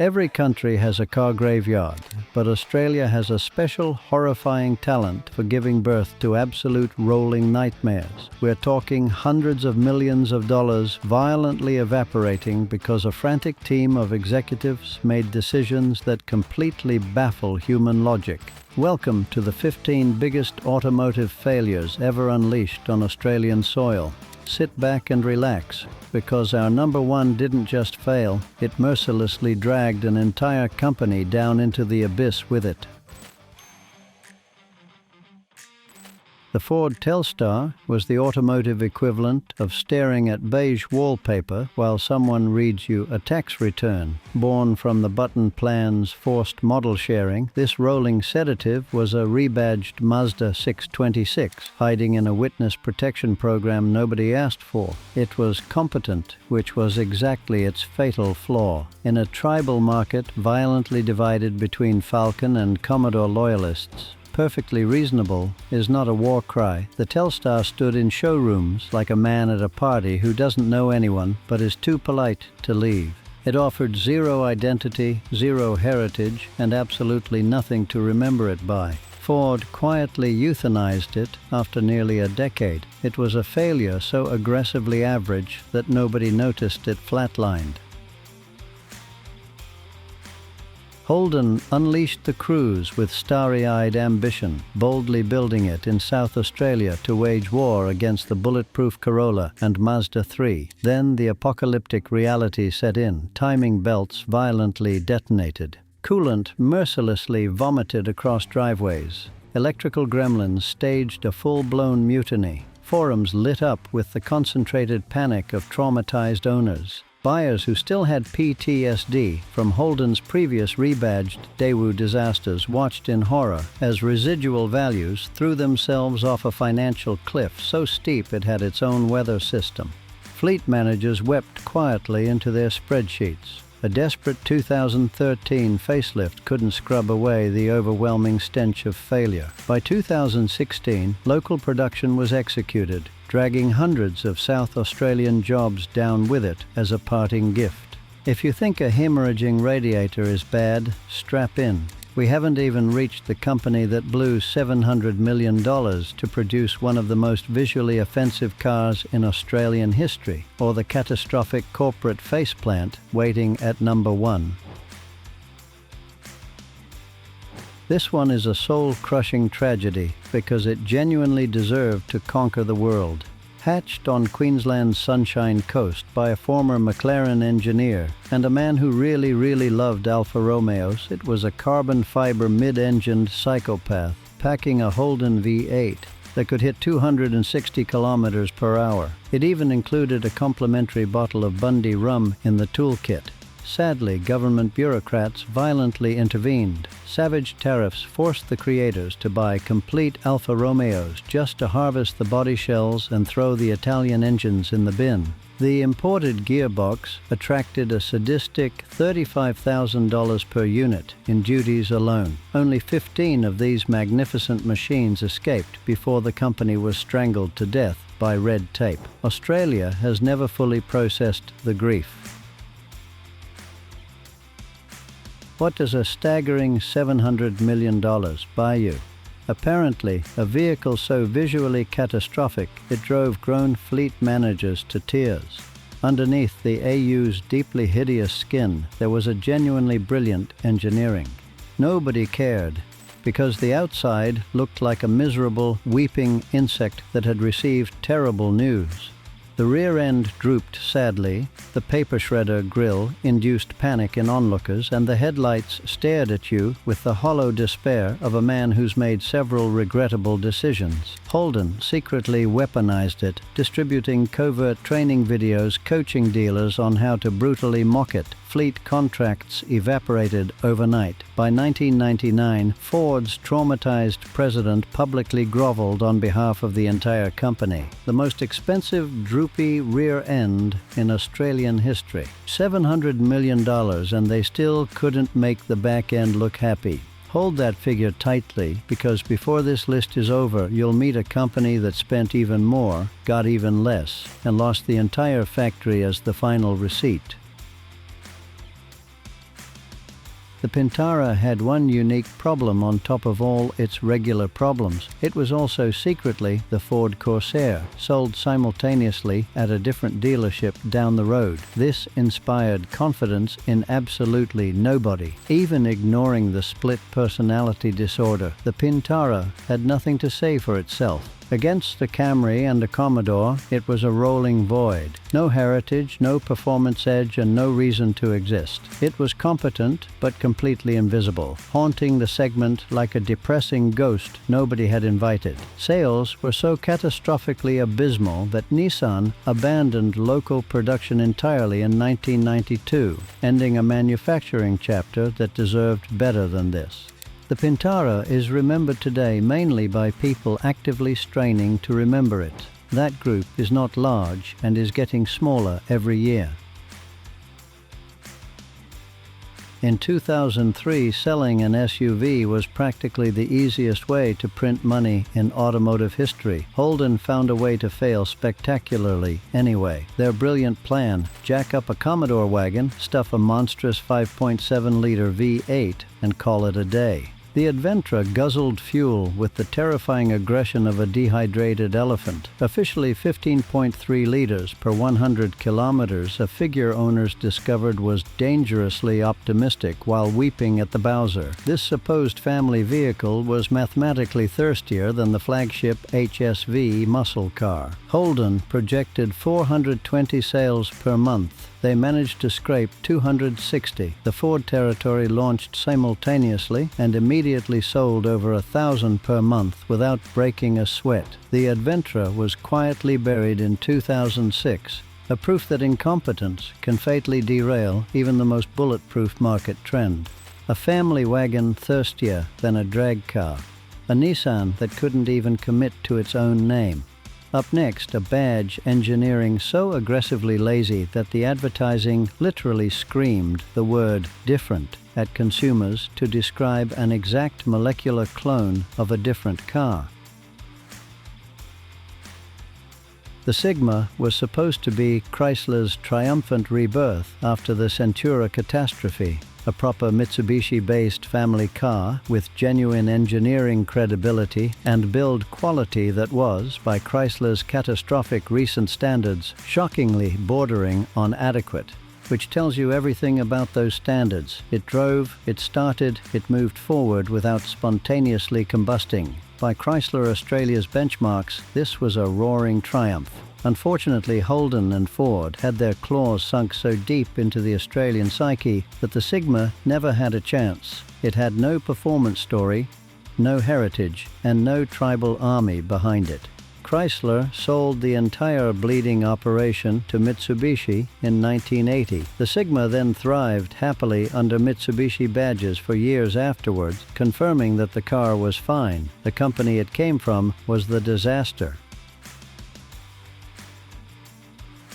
Every country has a car graveyard, but Australia has a special horrifying talent for giving birth to absolute rolling nightmares. We're talking hundreds of millions of dollars violently evaporating because a frantic team of executives made decisions that completely baffle human logic. Welcome to the 15 biggest automotive failures ever unleashed on Australian soil. Sit back and relax, because our number one didn't just fail, it mercilessly dragged an entire company down into the abyss with it. The Ford Telstar was the automotive equivalent of staring at beige wallpaper while someone reads you a tax return. Born from the button plan's forced model sharing, this rolling sedative was a rebadged Mazda 626, hiding in a witness protection program nobody asked for. It was competent, which was exactly its fatal flaw. In a tribal market violently divided between Falcon and Commodore loyalists, perfectly reasonable is not a war cry. The Telstar stood in showrooms like a man at a party who doesn't know anyone but is too polite to leave. It offered zero identity, zero heritage, and absolutely nothing to remember it by. Ford quietly euthanized it after nearly a decade. It was a failure so aggressively average that nobody noticed it flatlined. Holden unleashed the Cruze with starry-eyed ambition, boldly building it in South Australia to wage war against the bulletproof Corolla and Mazda 3. Then the apocalyptic reality set in. Timing belts violently detonated. Coolant mercilessly vomited across driveways. Electrical gremlins staged a full-blown mutiny. Forums lit up with the concentrated panic of traumatized owners. Buyers who still had PTSD from Holden's previous rebadged Daewoo disasters watched in horror as residual values threw themselves off a financial cliff so steep it had its own weather system. Fleet managers wept quietly into their spreadsheets. A desperate 2013 facelift couldn't scrub away the overwhelming stench of failure. By 2016, local production was executed, dragging hundreds of South Australian jobs down with it as a parting gift. If you think a hemorrhaging radiator is bad, strap in. We haven't even reached the company that blew $700 million to produce one of the most visually offensive cars in Australian history, or the catastrophic corporate faceplant waiting at number one. This one is a soul-crushing tragedy because it genuinely deserved to conquer the world. Hatched on Queensland's Sunshine Coast by a former McLaren engineer and a man who really loved Alfa Romeos, it was a carbon fiber mid-engined psychopath packing a Holden V8 that could hit 260 kilometers per hour. It even included a complimentary bottle of Bundy rum in the toolkit. Sadly, government bureaucrats violently intervened. Savage tariffs forced the creators to buy complete Alfa Romeos just to harvest the body shells and throw the Italian engines in the bin. The imported gearbox attracted a sadistic $35,000 per unit in duties alone. Only 15 of these magnificent machines escaped before the company was strangled to death by red tape. Australia has never fully processed the grief. What does a staggering $700 million buy you? Apparently, a vehicle so visually catastrophic it drove grown fleet managers to tears. Underneath the AU's deeply hideous skin, there was a genuinely brilliant engineering. Nobody cared, because the outside looked like a miserable, weeping insect that had received terrible news. The rear end drooped sadly, the paper shredder grille induced panic in onlookers, and the headlights stared at you with the hollow despair of a man who's made several regrettable decisions. Holden secretly weaponized it, distributing covert training videos coaching dealers on how to brutally mock it. Fleet contracts evaporated overnight. By 1999, Ford's traumatized president publicly groveled on behalf of the entire company. The most expensive droopy rear end in Australian history. $700 million, and they still couldn't make the back end look happy. Hold that figure tightly, because before this list is over, you'll meet a company that spent even more, got even less, and lost the entire factory as the final receipt. The Pintara had one unique problem on top of all its regular problems. It was also secretly the Ford Corsair, sold simultaneously at a different dealership down the road. This inspired confidence in absolutely nobody. Even ignoring the split personality disorder, the Pintara had nothing to say for itself. Against the Camry and the Commodore, it was a rolling void. No heritage, no performance edge, and no reason to exist. It was competent, but completely invisible, haunting the segment like a depressing ghost nobody had invited. Sales were so catastrophically abysmal that Nissan abandoned local production entirely in 1992, ending a manufacturing chapter that deserved better than this. The Pintara is remembered today mainly by people actively straining to remember it. That group is not large and is getting smaller every year. In 2003, selling an SUV was practically the easiest way to print money in automotive history. Holden found a way to fail spectacularly anyway. Their brilliant plan: jack up a Commodore wagon, stuff a monstrous 5.7-liter V8, and call it a day. The Adventra guzzled fuel with the terrifying aggression of a dehydrated elephant. Officially 15.3 liters per 100 kilometers, a figure owners discovered was dangerously optimistic while weeping at the Bowser. This supposed family vehicle was mathematically thirstier than the flagship HSV muscle car. Holden projected 420 sales per month. They managed to scrape 260. The Ford territory launched simultaneously and immediately sold over 1,000 per month without breaking a sweat. The Adventra was quietly buried in 2006, a proof that incompetence can fatally derail even the most bulletproof market trend. A family wagon thirstier than a drag car. A Nissan that couldn't even commit to its own name. Up next, a badge engineering so aggressively lazy that the advertising literally screamed the word different at consumers to describe an exact molecular clone of a different car. The Sigma was supposed to be Chrysler's triumphant rebirth after the Centura catastrophe. A proper Mitsubishi-based family car with genuine engineering credibility and build quality that was, by Chrysler's catastrophic recent standards, shockingly bordering on adequate. Which tells you everything about those standards. It drove, it started, it moved forward without spontaneously combusting. By Chrysler Australia's benchmarks, this was a roaring triumph. Unfortunately, Holden and Ford had their claws sunk so deep into the Australian psyche that the Sigma never had a chance. It had no performance story, no heritage, and no tribal army behind it. Chrysler sold the entire bleeding operation to Mitsubishi in 1980. The Sigma then thrived happily under Mitsubishi badges for years afterwards, confirming that the car was fine. The company it came from was the disaster.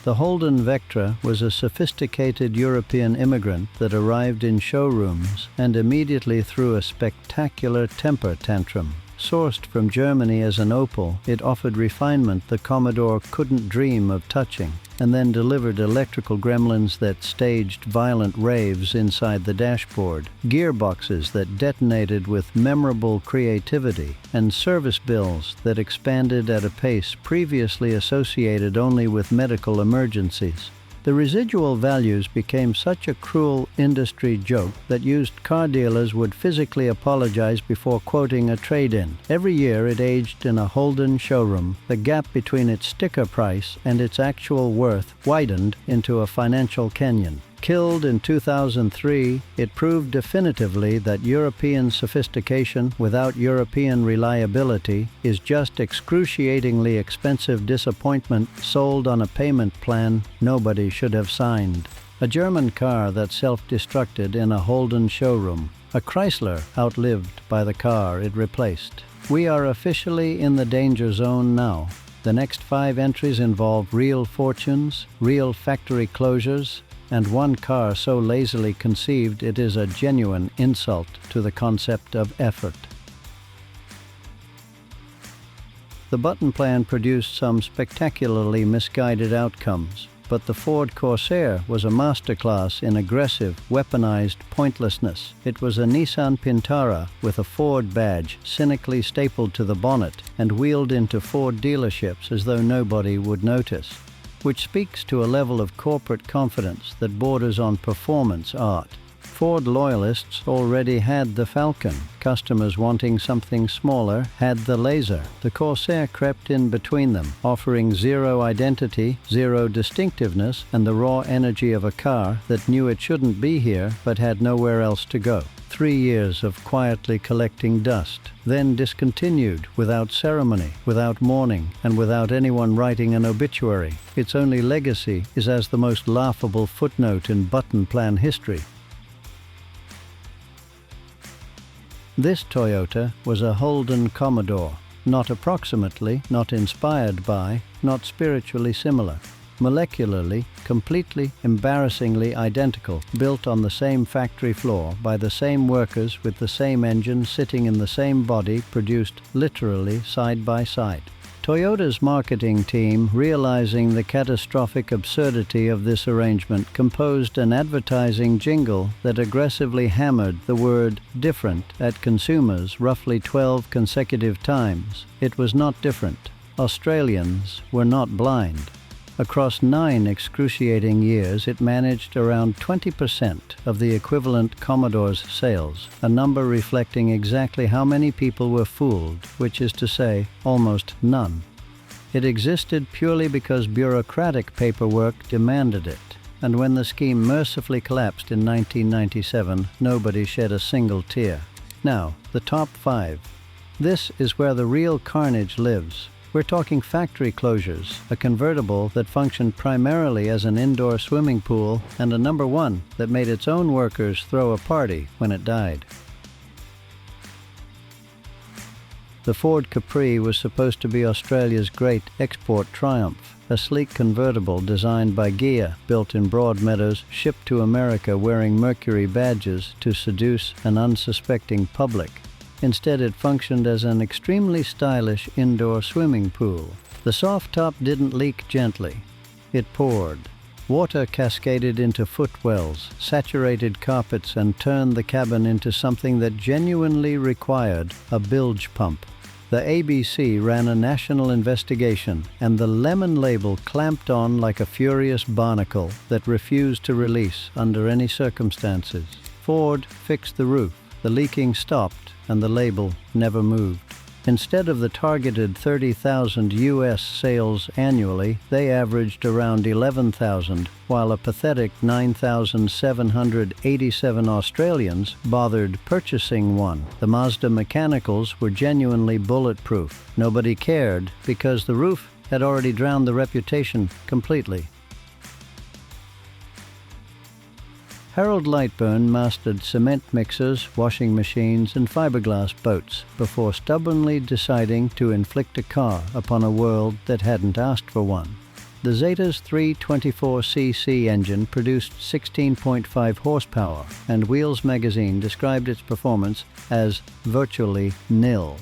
The Holden Vectra was a sophisticated European immigrant that arrived in showrooms and immediately threw a spectacular temper tantrum. Sourced from Germany as an Opel, it offered refinement the Commodore couldn't dream of touching, and then delivered electrical gremlins that staged violent raves inside the dashboard, gearboxes that detonated with memorable creativity, and service bills that expanded at a pace previously associated only with medical emergencies. The residual values became such a cruel industry joke that used car dealers would physically apologize before quoting a trade-in. Every year it aged in a Holden showroom. The gap between its sticker price and its actual worth widened into a financial canyon. Killed in 2003, it proved definitively that European sophistication without European reliability is just excruciatingly expensive disappointment sold on a payment plan nobody should have signed. A German car that self-destructed in a Holden showroom. A Chrysler outlived by the car it replaced. We are officially in the danger zone now. The next 5 entries involve real fortunes, real factory closures, and one car so lazily conceived it is a genuine insult to the concept of effort. The button plan produced some spectacularly misguided outcomes. but the Ford Corsair was a masterclass in aggressive, weaponized pointlessness. It was a Nissan Pintara with a Ford badge cynically stapled to the bonnet and wheeled into Ford dealerships as though nobody would notice, which speaks to a level of corporate confidence that borders on performance art. Ford loyalists already had the Falcon. Customers wanting something smaller had the Laser. The Corsair crept in between them, offering zero identity, zero distinctiveness, and the raw energy of a car that knew it shouldn't be here but had nowhere else to go. 3 years of quietly collecting dust, then discontinued without ceremony, without mourning, and without anyone writing an obituary. Its only legacy is as the most laughable footnote in button plan history. This Toyota was a Holden Commodore, not approximately, not inspired by, not spiritually similar. Molecularly, completely, embarrassingly identical, built on the same factory floor by the same workers with the same engine sitting in the same body, produced literally side by side. Toyota's marketing team, realizing the catastrophic absurdity of this arrangement, composed an advertising jingle that aggressively hammered the word different at consumers roughly 12 consecutive times. It was not different. Australians were not blind. Across 9 excruciating years, it managed around 20% of the equivalent Commodore's sales, a number reflecting exactly how many people were fooled, which is to say, almost none. It existed purely because bureaucratic paperwork demanded it, and when the scheme mercifully collapsed in 1997, nobody shed a single tear. Now, the top 5. This is where the real carnage lives. We're talking factory closures, a convertible that functioned primarily as an indoor swimming pool, and a number 1 that made its own workers throw a party when it died. The Ford Capri was supposed to be Australia's great export triumph, a sleek convertible designed by Ghia, built in Broadmeadows, shipped to America wearing Mercury badges to seduce an unsuspecting public. Instead, it functioned as an extremely stylish indoor swimming pool. The soft top didn't leak gently. It poured. Water cascaded into footwells, saturated carpets, and turned the cabin into something that genuinely required a bilge pump. The ABC ran a national investigation, and the lemon label clamped on like a furious barnacle that refused to release under any circumstances. Ford fixed the roof. The leaking stopped, and the label never moved. Instead of the targeted 30,000 U.S. sales annually, they averaged around 11,000, while a pathetic 9,787 Australians bothered purchasing one. The Mazda mechanicals were genuinely bulletproof. Nobody cared because the roof had already drowned the reputation completely. Harold Lightburn mastered cement mixers, washing machines, and fiberglass boats before stubbornly deciding to inflict a car upon a world that hadn't asked for one. The Zeta's 324cc engine produced 16.5 horsepower, and Wheels magazine described its performance as virtually nil,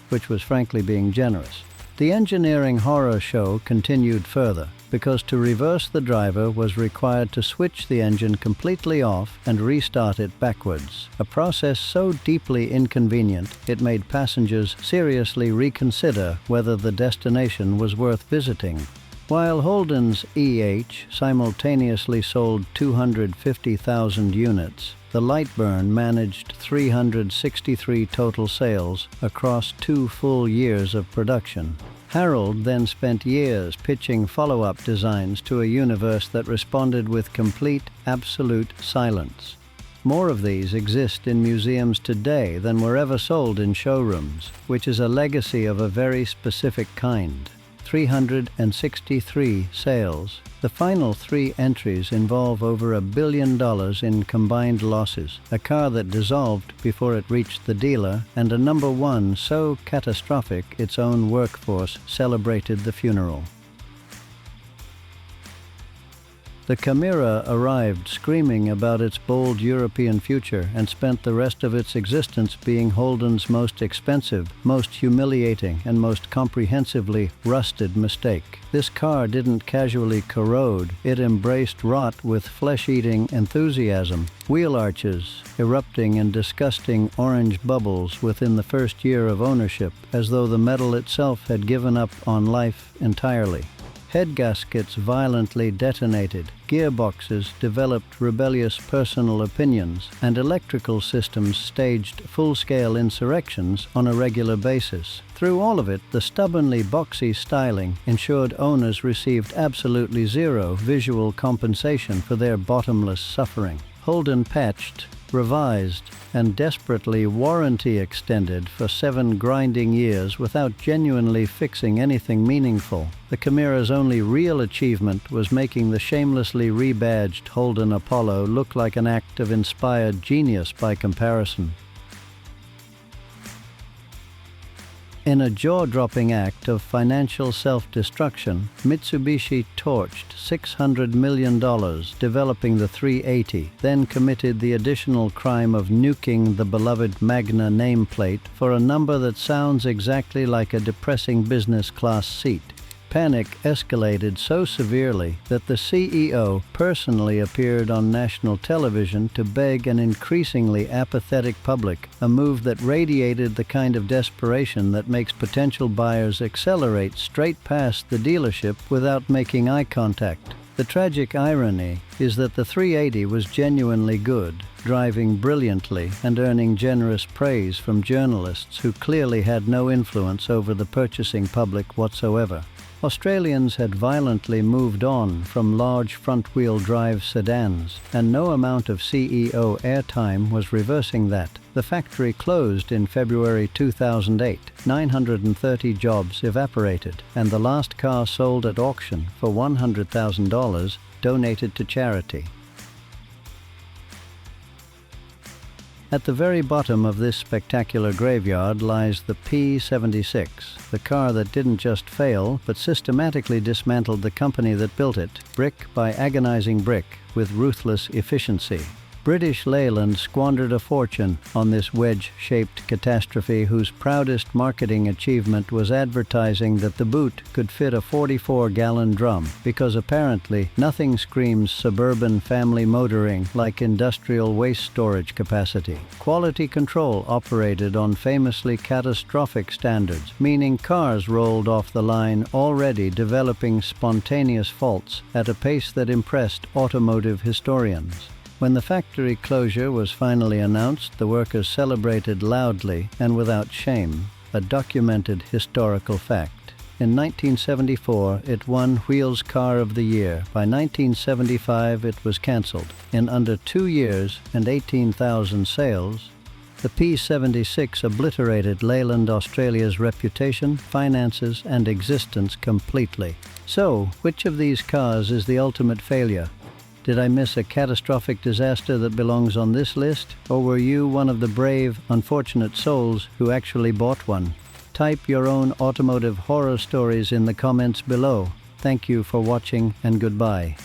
which was frankly being generous. The engineering horror show continued further, because to reverse the driver was required to switch the engine completely off and restart it backwards, a process so deeply inconvenient it made passengers seriously reconsider whether the destination was worth visiting. While Holden's EH simultaneously sold 250,000 units, the Lightburn managed 363 total sales across 2 full years of production. Harold then spent years pitching follow-up designs to a universe that responded with complete, absolute silence. More of these exist in museums today than were ever sold in showrooms, which is a legacy of a very specific kind. 363 sales. The final 3 entries involve over $1 billion in combined losses, a car that dissolved before it reached the dealer, and a number 1 so catastrophic its own workforce celebrated the funeral. The Camira arrived screaming about its bold European future and spent the rest of its existence being Holden's most expensive, most humiliating, and most comprehensively rusted mistake. This car didn't casually corrode, it embraced rot with flesh-eating enthusiasm. Wheel arches erupting in disgusting orange bubbles within the first year of ownership, as though the metal itself had given up on life entirely. Head gaskets violently detonated, gearboxes developed rebellious personal opinions, and electrical systems staged full-scale insurrections on a regular basis. Through all of it, the stubbornly boxy styling ensured owners received absolutely zero visual compensation for their bottomless suffering. Holden patched, revised, and desperately warranty extended for 7 grinding years without genuinely fixing anything meaningful. The Camira's only real achievement was making the shamelessly rebadged Holden Apollo look like an act of inspired genius by comparison. In a jaw-dropping act of financial self-destruction, Mitsubishi torched $600 million developing the 380, then committed the additional crime of nuking the beloved Magna nameplate for a number that sounds exactly like a depressing business-class seat. Panic escalated so severely that the CEO personally appeared on national television to beg an increasingly apathetic public, a move that radiated the kind of desperation that makes potential buyers accelerate straight past the dealership without making eye contact. The tragic irony is that the 380 was genuinely good, driving brilliantly and earning generous praise from journalists who clearly had no influence over the purchasing public whatsoever. Australians had violently moved on from large front-wheel drive sedans, and no amount of CEO airtime was reversing that. The factory closed in February 2008, 930 jobs evaporated, and the last car sold at auction for $100,000 donated to charity. At the very bottom of this spectacular graveyard lies the P76, the car that didn't just fail, but systematically dismantled the company that built it, brick by agonizing brick, with ruthless efficiency. British Leyland squandered a fortune on this wedge-shaped catastrophe whose proudest marketing achievement was advertising that the boot could fit a 44-gallon drum, because apparently nothing screams suburban family motoring like industrial waste storage capacity. Quality control operated on famously catastrophic standards, meaning cars rolled off the line already developing spontaneous faults at a pace that impressed automotive historians. When the factory closure was finally announced, the workers celebrated loudly and without shame, a documented historical fact. In 1974, it won Wheels Car of the Year. By 1975, it was cancelled. In under 2 years and 18,000 sales, the P76 obliterated Leyland Australia's reputation, finances, and existence completely. So, which of these cars is the ultimate failure? Did I miss a catastrophic disaster that belongs on this list? Or were you one of the brave, unfortunate souls who actually bought one? Type your own automotive horror stories in the comments below. Thank you for watching, and goodbye.